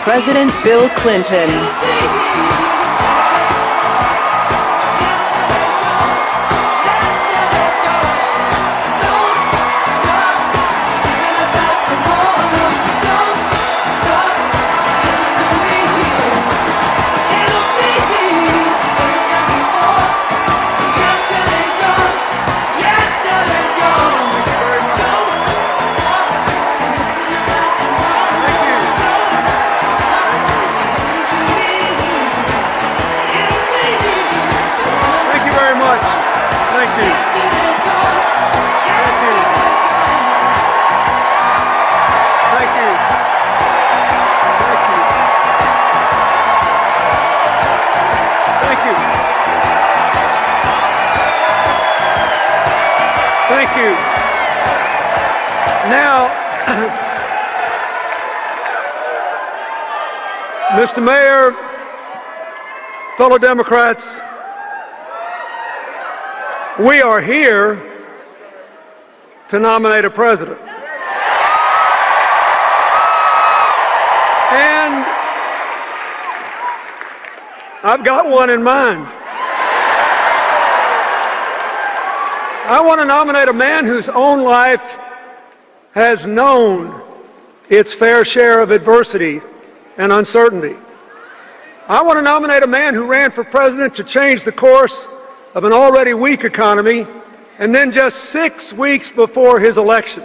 President Bill Clinton. Thank you. Now, Mr. Mayor, fellow Democrats, we are here to nominate a president. And I've got one in mind. I want to nominate a man whose own life has known its fair share of adversity and uncertainty. I want to nominate a man who ran for president to change the course of an already weak economy, and then just 6 weeks before his election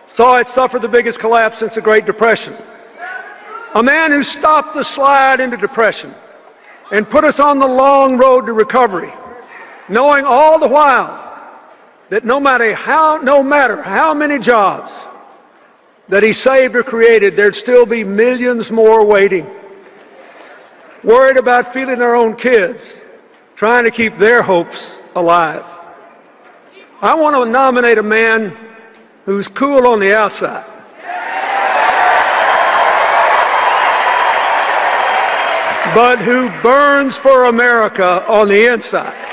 saw it suffer the biggest collapse since the Great Depression. A man who stopped the slide into depression and put us on the long road to recovery, knowing all the while that no matter how many jobs that he saved or created, there'd still be millions more waiting, worried about feeding their own kids, trying to keep their hopes alive. I want to nominate a man who's cool on the outside, but who burns for America on the inside.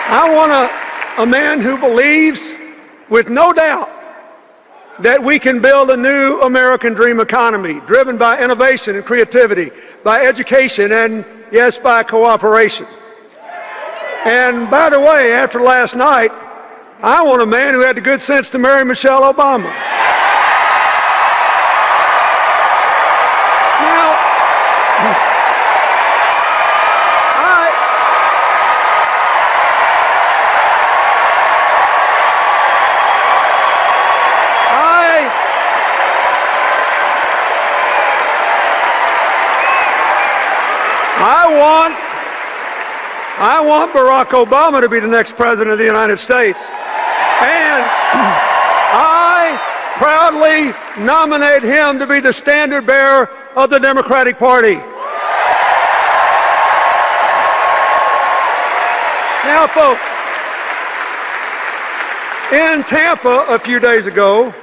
I want a man who believes with no doubt that we can build a new American dream economy driven by innovation and creativity, by education, and yes, by cooperation. And by the way, after last night, I want a man who had the good sense to marry Michelle Obama. I want Barack Obama to be the next president of the United States. And I proudly nominate him to be the standard bearer of the Democratic Party. Now, folks, in Tampa a few days ago,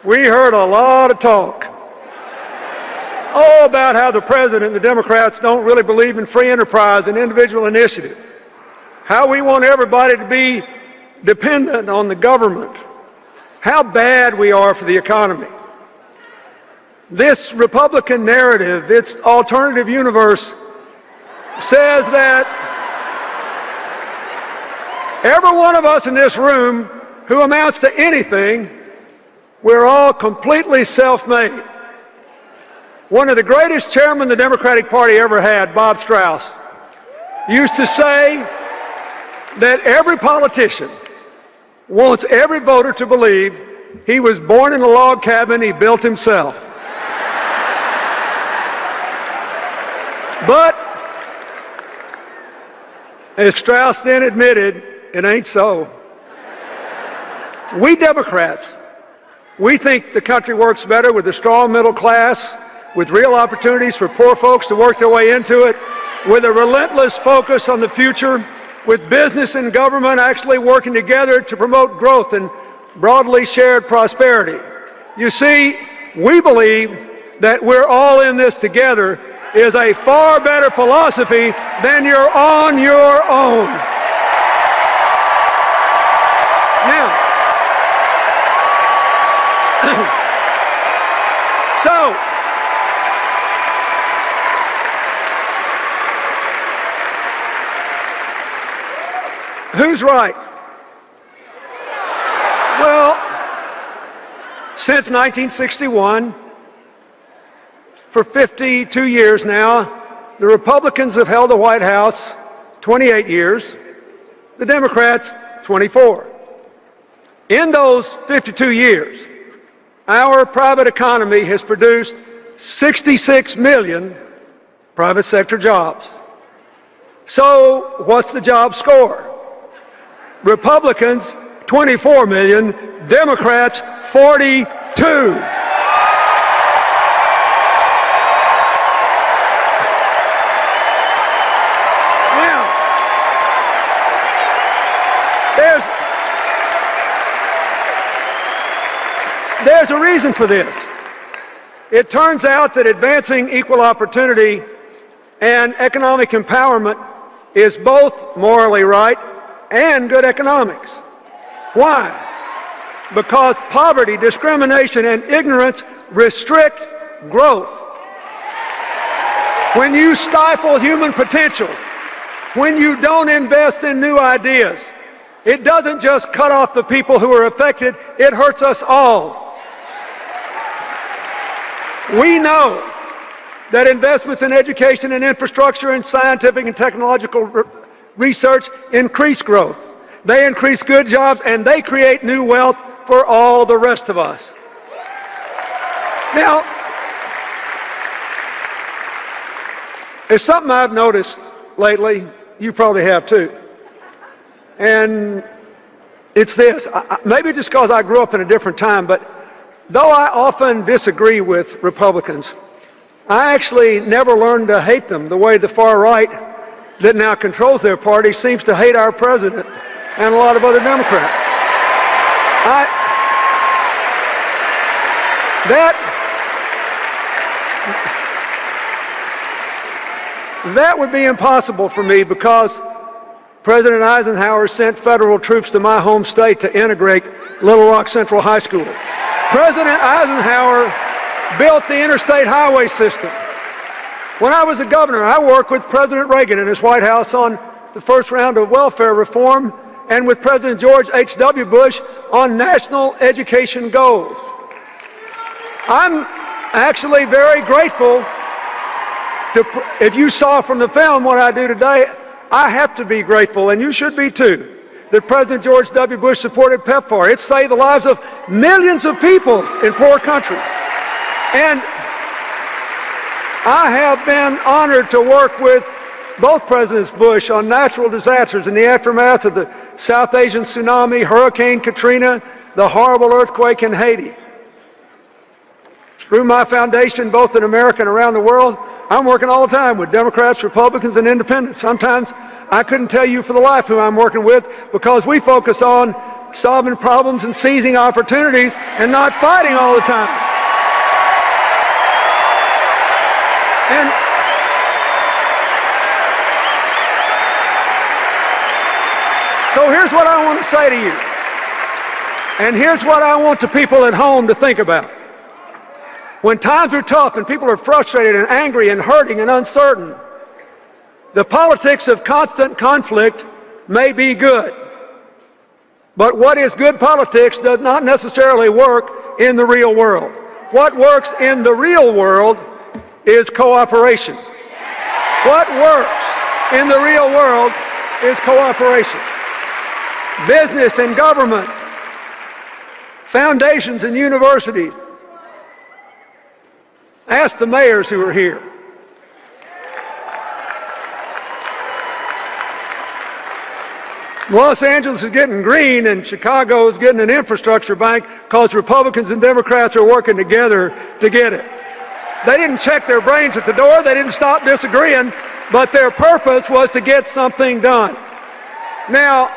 we heard a lot of talk about how the president and the Democrats don't really believe in free enterprise and individual initiative, how we want everybody to be dependent on the government, how bad we are for the economy. This Republican narrative, its alternative universe, says that every one of us in this room who amounts to anything, we're all completely self-made. One of the greatest chairmen the Democratic Party ever had, Bob Strauss, used to say that every politician wants every voter to believe he was born in a log cabin he built himself. But, as Strauss then admitted, it ain't so. We Democrats, we think the country works better with a strong middle class, with real opportunities for poor folks to work their way into it, with a relentless focus on the future, with business and government actually working together to promote growth and broadly shared prosperity. You see, we believe that we're all in this together is a far better philosophy than you're on your own. So, who's right? Well, since 1961, for 52 years now, the Republicans have held the White House 28 years, the Democrats 24. In those 52 years, our private economy has produced 66 million private sector jobs. So what's the job score? Republicans, 24 million, Democrats, 42. There's a reason for this. It turns out that advancing equal opportunity and economic empowerment is both morally right and good economics. Why? Because poverty, discrimination, and ignorance restrict growth. When you stifle human potential, when you don't invest in new ideas, it doesn't just cut off the people who are affected, it hurts us all. We know that investments in education and infrastructure and scientific and technological research increase growth. They increase good jobs and they create new wealth for all the rest of us. Now, there's something I've noticed lately, you probably have too, and it's this. Maybe just because I grew up in a different time, but though I often disagree with Republicans, I actually never learned to hate them the way the far right that now controls their party seems to hate our president and a lot of other Democrats. That would be impossible for me because President Eisenhower sent federal troops to my home state to integrate Little Rock Central High School. President Eisenhower built the interstate highway system. When I was a governor, I worked with President Reagan in his White House on the first round of welfare reform and with President George H.W. Bush on national education goals. I'm actually very grateful if you saw from the film what I do today, I have to be grateful, and you should be too, that President George W. Bush supported PEPFAR. It saved the lives of millions of people in poor countries. And I have been honored to work with both Presidents Bush on natural disasters in the aftermath of the South Asian tsunami, Hurricane Katrina, the horrible earthquake in Haiti. Through my foundation, both in America and around the world, I'm working all the time with Democrats, Republicans, and independents. Sometimes I couldn't tell you for the life who I'm working with because we focus on solving problems and seizing opportunities and not fighting all the time. And so here's what I want to say to you. And here's what I want the people at home to think about. When times are tough and people are frustrated and angry and hurting and uncertain, the politics of constant conflict may be good. But what is good politics does not necessarily work in the real world. What works in the real world is cooperation. What works in the real world is cooperation. Business and government, foundations and universities. Ask the mayors who are here. Los Angeles is getting green and Chicago is getting an infrastructure bank because Republicans and Democrats are working together to get it. They didn't check their brains at the door, they didn't stop disagreeing, but their purpose was to get something done. Now,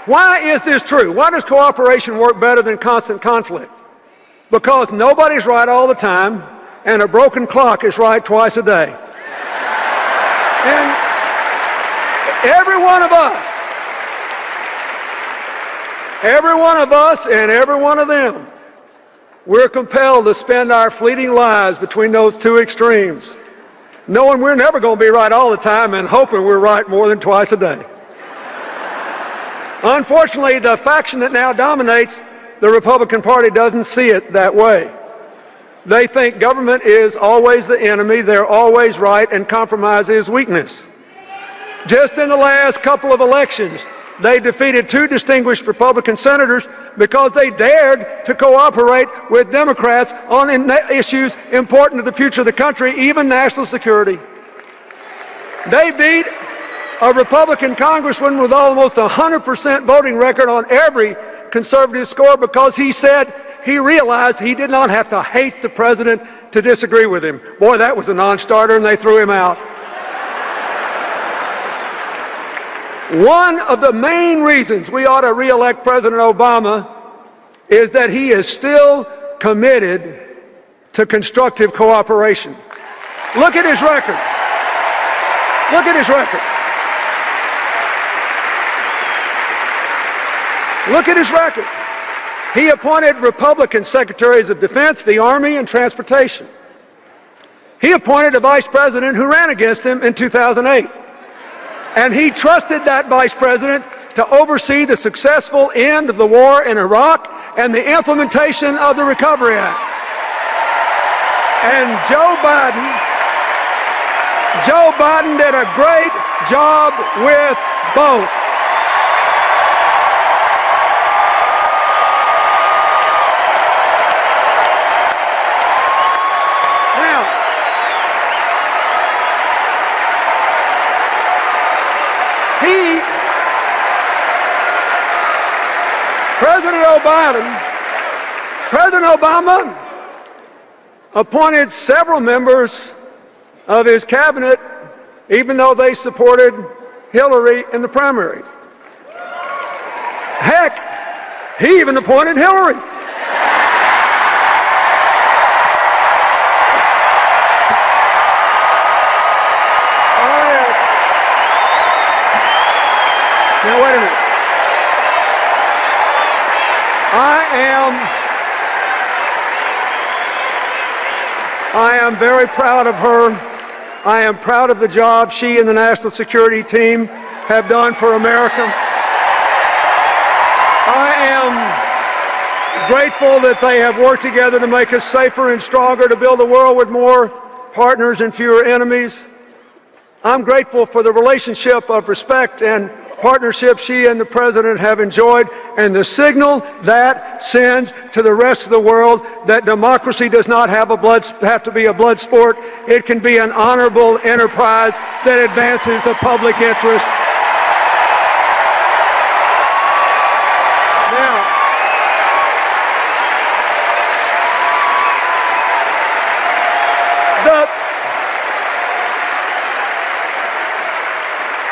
why is this true? Why does cooperation work better than constant conflict? Because nobody's right all the time, and a broken clock is right twice a day. And every one of us and every one of them we're compelled to spend our fleeting lives between those two extremes, knowing we're never going to be right all the time and hoping we're right more than twice a day. Unfortunately, the faction that now dominates the Republican Party doesn't see it that way. They think government is always the enemy, they're always right, and compromise is weakness. Just in the last couple of elections, they defeated 2 distinguished Republican senators because they dared to cooperate with Democrats on issues important to the future of the country, even national security. They beat a Republican congressman with almost 100% voting record on every conservative score because he said he realized he did not have to hate the president to disagree with him. Boy, that was a non-starter, and they threw him out. One of the main reasons we ought to re-elect President Obama is that he is still committed to constructive cooperation. Look at his record. Look at his record. Look at his record. He appointed Republican Secretaries of Defense, the Army, and Transportation. He appointed a vice president who ran against him in 2008. And he trusted that vice president to oversee the successful end of the war in Iraq and the implementation of the Recovery Act. And Joe Biden did a great job with both. President Obama appointed several members of his cabinet even though they supported Hillary in the primary. Heck, he even appointed Hillary. Now, wait a minute. I am very proud of her. I am proud of the job she and the National Security Team have done for America. I am grateful that they have worked together to make us safer and stronger, to build a world with more partners and fewer enemies. I'm grateful for the relationship of respect and partnership she and the President have enjoyed, and the signal that sends to the rest of the world that democracy does not have to be a blood sport. It can be an honorable enterprise that advances the public interest.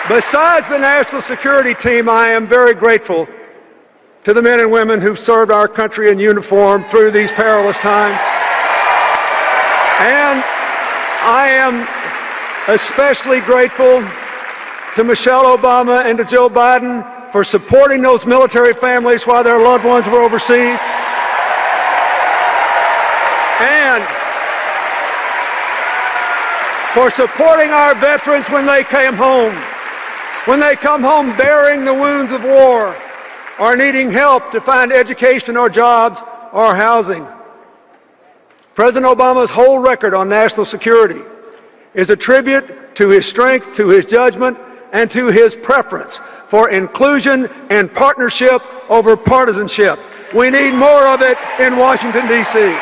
Besides the National Security Team, I am very grateful to the men and women who served our country in uniform through these perilous times. And I am especially grateful to Michelle Obama and to Joe Biden for supporting those military families while their loved ones were overseas. And for supporting our veterans when they came home. When they come home bearing the wounds of war or needing help to find education or jobs or housing. President Obama's whole record on national security is a tribute to his strength, to his judgment, and to his preference for inclusion and partnership over partisanship. We need more of it in Washington, D.C.